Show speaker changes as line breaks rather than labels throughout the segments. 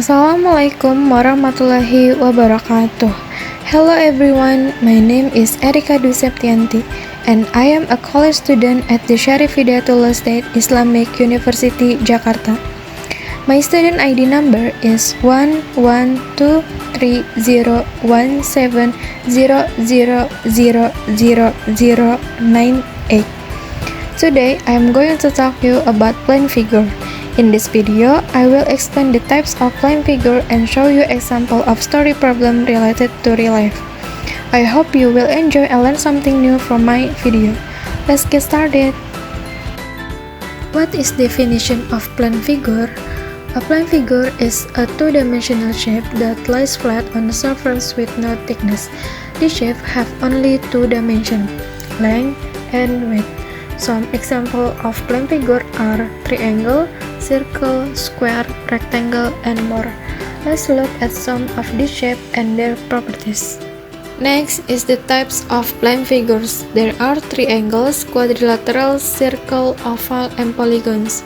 Assalamualaikum warahmatullahi wabarakatuh. Hello everyone, my name is Erika Dwi Septianti and I am a college student at the Syarif Hidayatullah State Islamic University, Jakarta. My student ID number is 11230170000098. Today, I am going to talk to you about plane figure. In this video, I will explain the types of plane figure and show you example of story problem related to real life. I hope you will enjoy and learn something new from my video. Let's get started. What is definition of plane figure? A plane figure is a two-dimensional shape that lies flat on a surface with no thickness. The shape have only two dimensions, length and width. Some examples of plane figure are triangle, circle, square, rectangle, and more. Let's look at some of these shapes and their properties. Next is the types of plane figures. There are triangles, quadrilaterals, circle, oval, and polygons.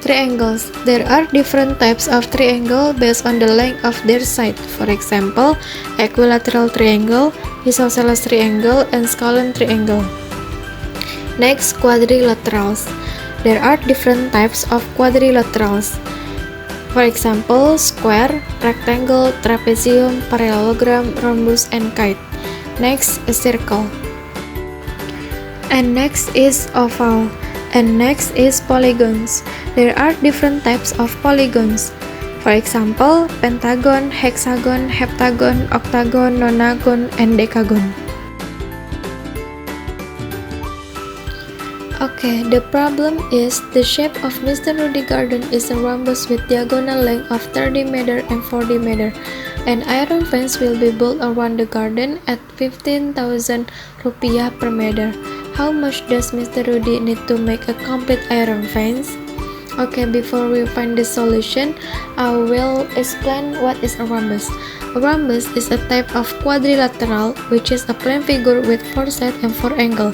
Triangles. There are different types of triangle based on the length of their side. For example, equilateral triangle, isosceles triangle, and scalene triangle. Next, quadrilaterals. There are different types of quadrilaterals. For example, square, rectangle, trapezium, parallelogram, rhombus, and kite. Next, a circle. And next is oval. And next is polygons. There are different types of polygons. For example, pentagon, hexagon, heptagon, octagon, nonagon, and decagon. Okay, the problem is the shape of Mr. Rudy garden is a rhombus with diagonal length of 30 meter and 40 meter. An iron fence will be built around the garden at 15,000 rupiah per meter. How much does Mr. Rudy need to make a complete iron fence? Okay, before we find the solution, I will explain what is a rhombus. A rhombus is a type of quadrilateral, which is a plane figure with 4 sides and 4 angles.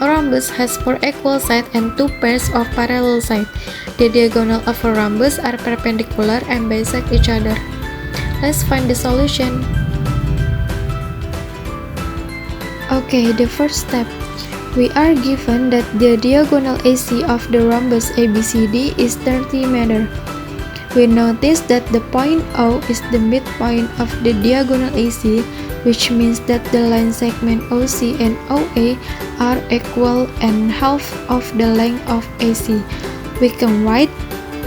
A rhombus has 4 equal sides and 2 pairs of parallel sides. The diagonal of a rhombus are perpendicular and bisect each other. Let's find the solution. Okay, the first step. We are given that the diagonal AC of the rhombus ABCD is 30 meter. We notice that the point O is the midpoint of the diagonal AC, which means that the line segment OC and OA are equal and half of the length of AC. We can write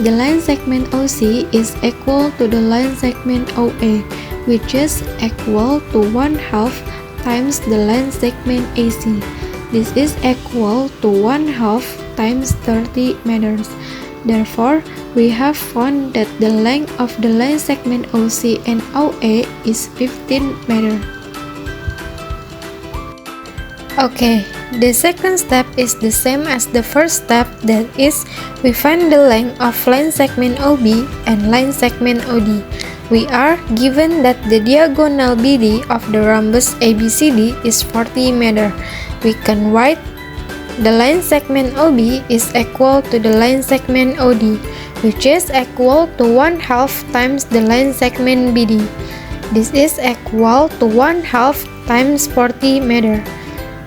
the line segment OC is equal to the line segment OA, which is equal to 1/2 times the line segment AC. This is equal to 1/2 times 30 meters. Therefore, we have found that the length of the line segment OC and OA is 15 meters. Okay, the second step is the same as the first step, that is, we find the length of line segment OB and line segment OD. We are given that the diagonal BD of the rhombus ABCD is 40 meter. We can write the line segment OB is equal to the line segment OD, which is equal to 1/2 times the line segment BD. This is equal to 1/2 times 40 meter.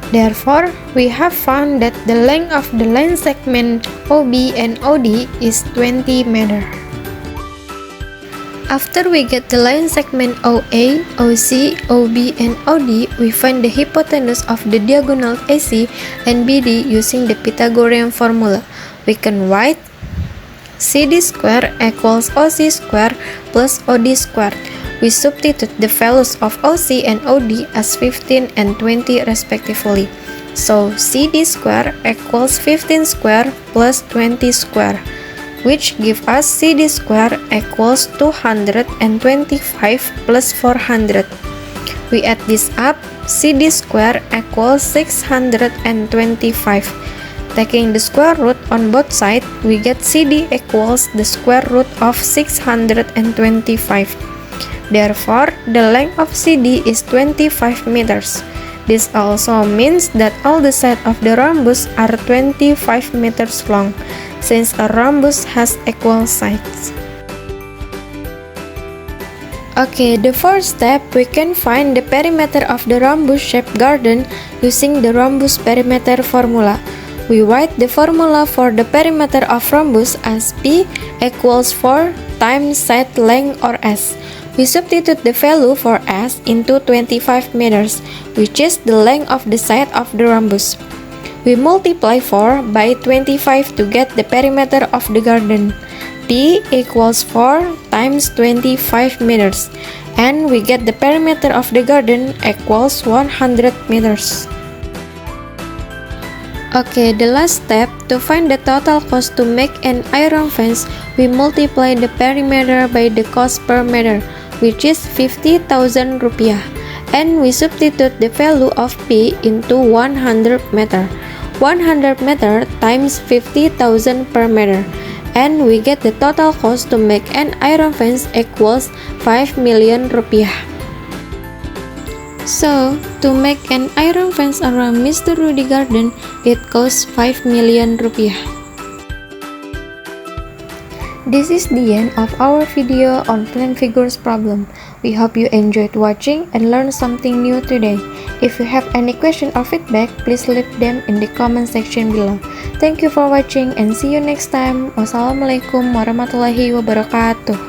Therefore, we have found that the length of the line segment OB and OD is 20 meter. After we get the line segment OA, OC, OB, and OD, we find the hypotenuse of the diagonal AC and BD using the Pythagorean formula. We can write CD square equals OC square plus OD square. We substitute the values of OC and OD as 15 and 20 respectively. So CD square equals 15 square plus 20 square, which give us CD square equals 225 plus 400. We add this up, CD square equals 625. Taking the square root on both sides, we get CD equals the square root of 625. Therefore, the length of CD is 25 meters. This also means that all the sides of the rhombus are 25 meters long, since a rhombus has equal sides. Okay, the first step, we can find the perimeter of the rhombus-shaped garden using the rhombus perimeter formula. We write the formula for the perimeter of rhombus as P equals 4 times side length or S. We substitute the value for S into 25 meters, which is the length of the side of the rhombus. We multiply 4 by 25 to get the perimeter of the garden. P equals 4 times 25 meters, and we get the perimeter of the garden equals 100 meters. Okay, the last step, to find the total cost to make an iron fence, we multiply the perimeter by the cost per meter, which is 50,000 rupiah, and we substitute the value of P into 100 meter. 100 meter times 50,000 per meter, and we get the total cost to make an iron fence equals 5 million rupiah. So, to make an iron fence around Mr. Rudy garden, it costs 5 million rupiah. This is the end of our video on plan figures problem. We hope you enjoyed watching and learned something new today. If you have any question or feedback, please leave them in the comment section below. Thank you for watching and see you next time. Wassalamualaikum warahmatullahi wabarakatuh.